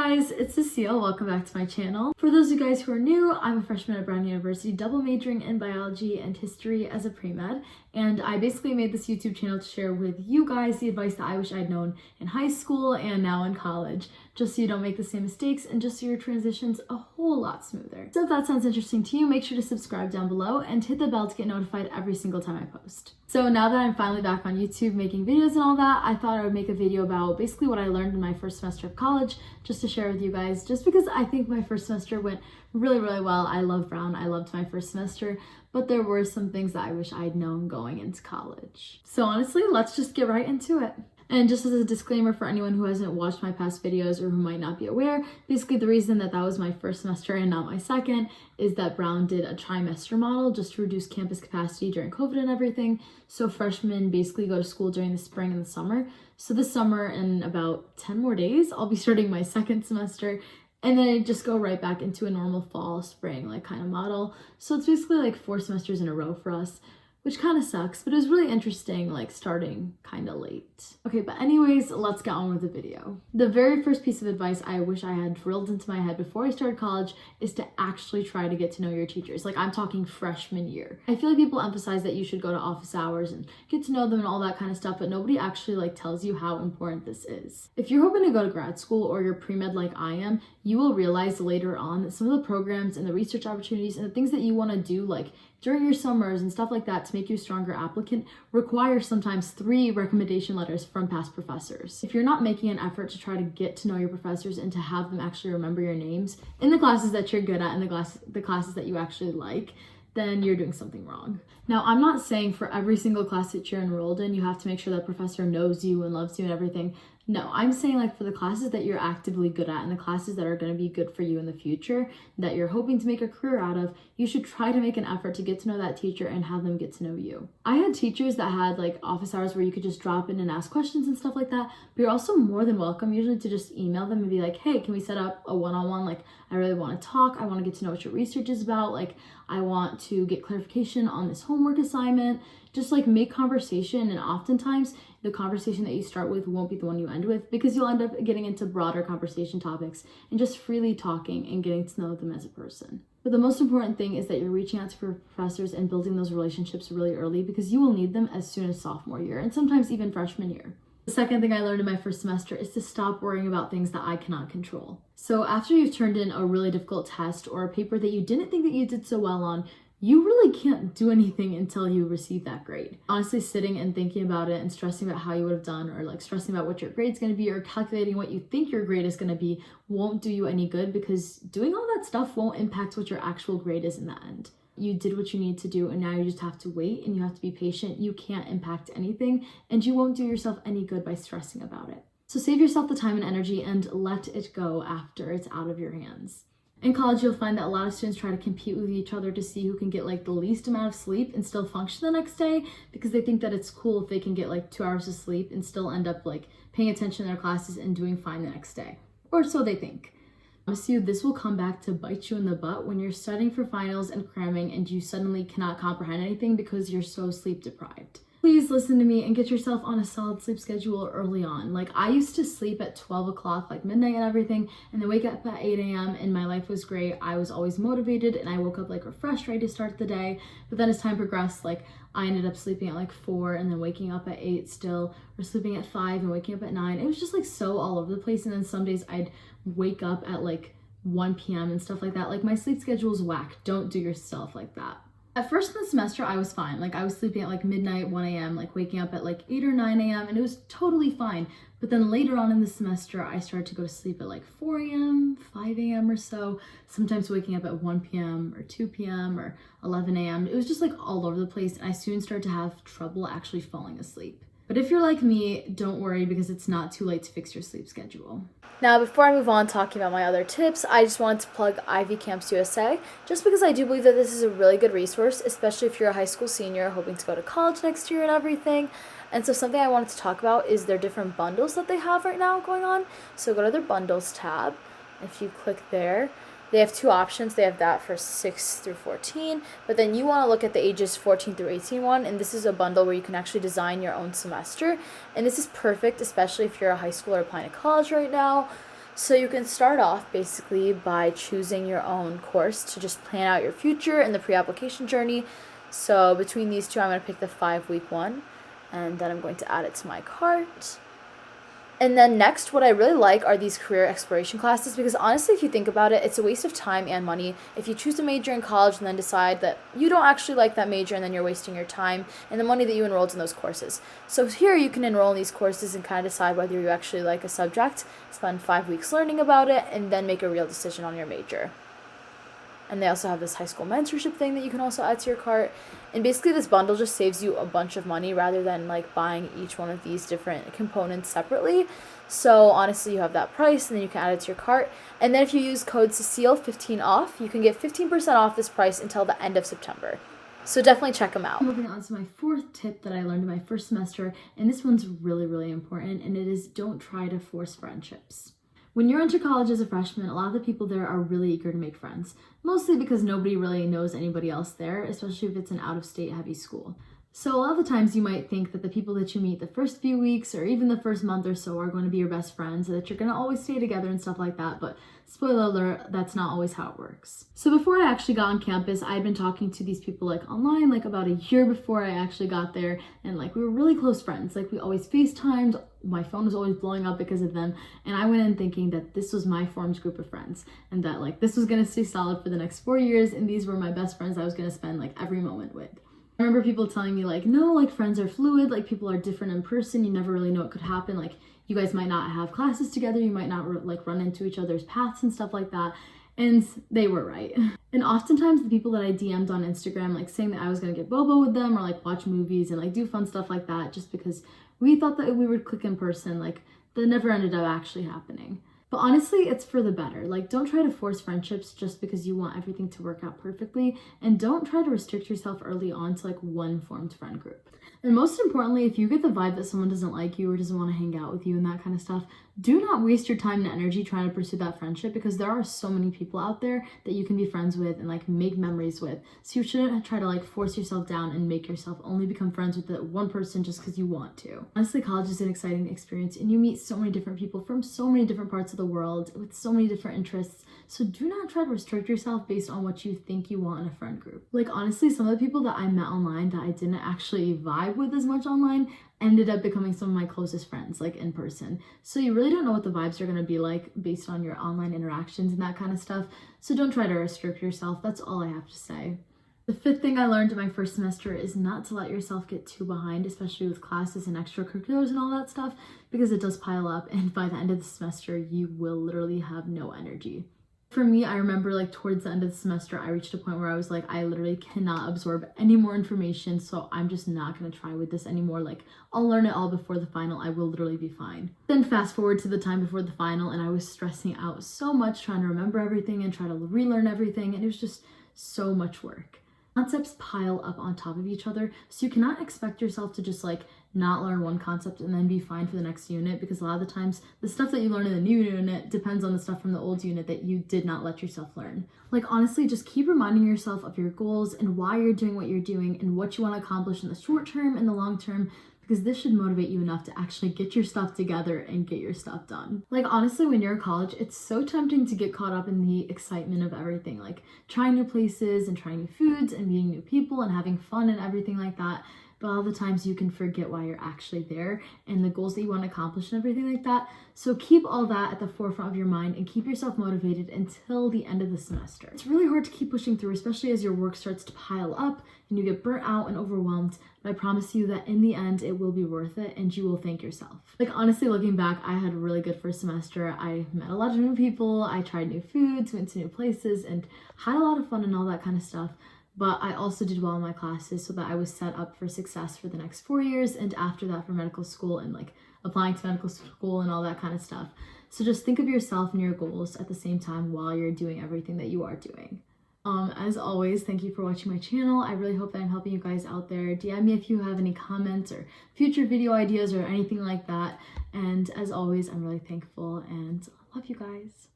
guys, it's Cecile. Welcome back to my channel. For those of you guys who are new, I'm a freshman at Brown University, double majoring in biology and history as a pre-med, and I basically made this YouTube channel to share with you guys the advice that I wish I'd known in high school and now in college, just so you don't make the same mistakes and just so your transition's a whole lot smoother. So if that sounds interesting to you, make sure to subscribe down below and hit the bell to get notified every single time I post. So now that I'm finally back on YouTube making videos and all that, I thought I would make a video about basically what I learned in my first semester of college, just to share with you guys, just because I think my first semester went really well. I love Brown. I loved my first semester, but there were some things that I wish I'd known going into college. So honestly, let's just get right into it. And just as a disclaimer for anyone who hasn't watched my past videos or who might not be aware, basically the reason that that was my first semester and not my second is that Brown did a trimester model just to reduce campus capacity during COVID and everything. So freshmen basically go to school during the spring and the summer. So this summer, in about 10 more days, I'll be starting my second semester, and then I just go right back into a normal fall, spring, like kind of model. So it's basically like 4 semesters in a row for us, which kind of sucks, but it was really interesting, like starting kind of late. Okay, but anyways, let's get on with the video. The very first piece of advice I wish I had drilled into my head before I started college is to actually try to get to know your teachers. Like, I'm talking freshman year. I feel like people emphasize that you should go to office hours and get to know them and all that kind of stuff, but nobody actually like tells you how important this is. If you're hoping to go to grad school or you're pre-med like I am, you will realize later on that some of the programs and the research opportunities and the things that you want to do, like during your summers and stuff like that to make you a stronger applicant, require sometimes 3 recommendation letters from past professors. If you're not making an effort to try to get to know your professors and to have them actually remember your names in the classes that you're good at and the classes that you actually like, then you're doing something wrong. Now, I'm not saying for every single class that you're enrolled in, you have to make sure that professor knows you and loves you and everything. No, I'm saying like for the classes that you're actively good at and the classes that are going to be good for you in the future, that you're hoping to make a career out of, you should try to make an effort to get to know that teacher and have them get to know you. I had teachers that had like office hours where you could just drop in and ask questions and stuff like that, but you're also more than welcome usually to just email them and be like, hey, can we set up a one-on-one? Like, I really want to talk. I want to get to know what your research is about. Like, I want to get clarification on this homework assignment. Just like make conversation, and oftentimes the conversation that you start with won't be the one you end with, because you'll end up getting into broader conversation topics and just freely talking and getting to know them as a person. But the most important thing is that you're reaching out to your professors and building those relationships really early, because you will need them as soon as sophomore year and sometimes even freshman year. The second thing I learned in my first semester is to stop worrying about things that I cannot control. So after you've turned in a really difficult test or a paper that you didn't think that you did so well on, you really can't do anything until you receive that grade. Honestly, sitting and thinking about it and stressing about how you would have done, or like stressing about what your grade's going to be, or calculating what you think your grade is going to be, won't do you any good, because doing all that stuff won't impact what your actual grade is in the end. You did what you need to do, and now you just have to wait and you have to be patient. You can't impact anything, and you won't do yourself any good by stressing about it. So save yourself the time and energy and let it go after it's out of your hands. In college, you'll find that a lot of students try to compete with each other to see who can get like the least amount of sleep and still function the next day, because they think that it's cool if they can get like 2 hours of sleep and still end up like paying attention in their classes and doing fine the next day. Or so they think. I promise you, this will come back to bite you in the butt when you're studying for finals and cramming and you suddenly cannot comprehend anything because you're so sleep deprived. Please listen to me and get yourself on a solid sleep schedule early on. Like, I used to sleep at 12 o'clock, like midnight and everything, and then wake up at 8 a.m. and my life was great. I was always motivated and I woke up like refreshed, ready to start the day. But then as time progressed, like I ended up sleeping at like 4 and then waking up at 8 still, or sleeping at 5 and waking up at 9. It was just like so all over the place. And then some days I'd wake up at like 1 p.m. and stuff like that. Like, my sleep schedule is whack. Don't do yourself like that. At first in the semester, I was fine. Like, I was sleeping at like midnight, 1 a.m., like waking up at like 8 or 9 a.m., and it was totally fine. But then later on in the semester, I started to go to sleep at like 4 a.m., 5 a.m. or so, sometimes waking up at 1 p.m. or 2 p.m. or 11 a.m. It was just like all over the place, and I soon started to have trouble actually falling asleep. But if you're like me, don't worry, because it's not too late to fix your sleep schedule. Now, before I move on talking about my other tips, I just wanted to plug Ivy Camps USA, just because I do believe that this is a really good resource, especially if you're a high school senior hoping to go to college next year and everything. And so something I wanted to talk about is their different bundles that they have right now going on. So go to their bundles tab. If you click there, they have 2 options. They have that for 6 through 14, but then you want to look at the ages 14 through 18 one, and this is a bundle where you can actually design your own semester, and this is perfect, especially if you're a high schooler applying to college right now. So you can start off basically by choosing your own course to just plan out your future and the pre-application journey. So between these two, I'm going to pick the 5-week one, and then I'm going to add it to my cart. And then next, what I really like are these career exploration classes, because honestly, if you think about it, it's a waste of time and money if you choose a major in college and then decide that you don't actually like that major, and then you're wasting your time and the money that you enrolled in those courses. So here you can enroll in these courses and kind of decide whether you actually like a subject, spend 5 weeks learning about it, and then make a real decision on your major. And they also have this high school mentorship thing that you can also add to your cart. And basically this bundle just saves you a bunch of money rather than like buying each one of these different components separately. So honestly, you have that price, and then you can add it to your cart. And then if you use code Cecile 15 off, you can get 15% off this price until the end of September. So definitely check them out. Moving on to my fourth tip that I learned in my first semester, and this one's really, really important, and it is don't try to force friendships. When you're into college as a freshman, a lot of the people there are really eager to make friends, mostly because nobody really knows anybody else there, especially if it's an out-of-state heavy school. So a lot of the times you might think that the people that you meet the first few weeks or even the first month or so are going to be your best friends, and that you're going to always stay together and stuff like that, but spoiler alert, that's not always how it works. So before I actually got on campus, I had been talking to these people like online like about a year before I actually got there, and like we were really close friends. Like we always FaceTimed, my phone was always blowing up because of them, and I went in thinking that this was my formed group of friends and that like this was going to stay solid for the next 4 years, and these were my best friends I was going to spend like every moment with. I remember people telling me like, no, like friends are fluid, like people are different in person, you never really know what could happen, like you guys might not have classes together, you might not like run into each other's paths and stuff like that. And they were right. And oftentimes the people that I DM'd on Instagram, like saying that I was gonna get boba with them or like watch movies and like do fun stuff like that just because we thought that we would click in person, like that never ended up actually happening. But honestly, it's for the better. Like, don't try to force friendships just because you want everything to work out perfectly, and don't try to restrict yourself early on to like one formed friend group. And most importantly, if you get the vibe that someone doesn't like you or doesn't want to hang out with you and that kind of stuff, do not waste your time and energy trying to pursue that friendship, because there are so many people out there that you can be friends with and like make memories with. So you shouldn't try to like force yourself down and make yourself only become friends with that one person just because you want to. Honestly, college is an exciting experience, and you meet so many different people from so many different parts of the world with so many different interests. So do not try to restrict yourself based on what you think you want in a friend group. Like honestly, some of the people that I met online that I didn't actually vibe with as much online ended up becoming some of my closest friends, like in person. So you really don't know what the vibes are going to be like based on your online interactions and that kind of stuff. So don't try to restrict yourself. That's all I have to say. The fifth thing I learned in my first semester is not to let yourself get too behind, especially with classes and extracurriculars and all that stuff, because it does pile up, and by the end of the semester, you will literally have no energy. For me, I remember like towards the end of the semester, I reached a point where I was like, I literally cannot absorb any more information, so I'm just not going to try with this anymore. Like, I'll learn it all before the final. I will literally be fine. Then fast forward to the time before the final, and I was stressing out so much trying to remember everything and try to relearn everything, and it was just so much work. Concepts pile up on top of each other, so you cannot expect yourself to just like not learn one concept and then be fine for the next unit, because a lot of the times the stuff that you learn in the new unit depends on the stuff from the old unit that you did not let yourself learn. Like honestly, just keep reminding yourself of your goals and why you're doing what you're doing and what you want to accomplish in the short term and the long term, because this should motivate you enough to actually get your stuff together and get your stuff done. Like honestly, when you're in college, it's so tempting to get caught up in the excitement of everything, like trying new places and trying new foods and meeting new people and having fun and everything like that. But all the times you can forget why you're actually there and the goals that you want to accomplish and everything like that. So keep all that at the forefront of your mind and keep yourself motivated until the end of the semester. It's really hard to keep pushing through, especially as your work starts to pile up and you get burnt out and overwhelmed. But I promise you that in the end, it will be worth it and you will thank yourself. Like honestly, looking back, I had a really good first semester. I met a lot of new people. I tried new foods, went to new places, and had a lot of fun and all that kind of stuff. But I also did well in my classes so that I was set up for success for the next 4 years, and after that for medical school and like applying to medical school and all that kind of stuff. So just think of yourself and your goals at the same time while you're doing everything that you are doing. As always, thank you for watching my channel. I really hope that I'm helping you guys out there. DM me if you have any comments or future video ideas or anything like that. And as always, I'm really thankful and love you guys.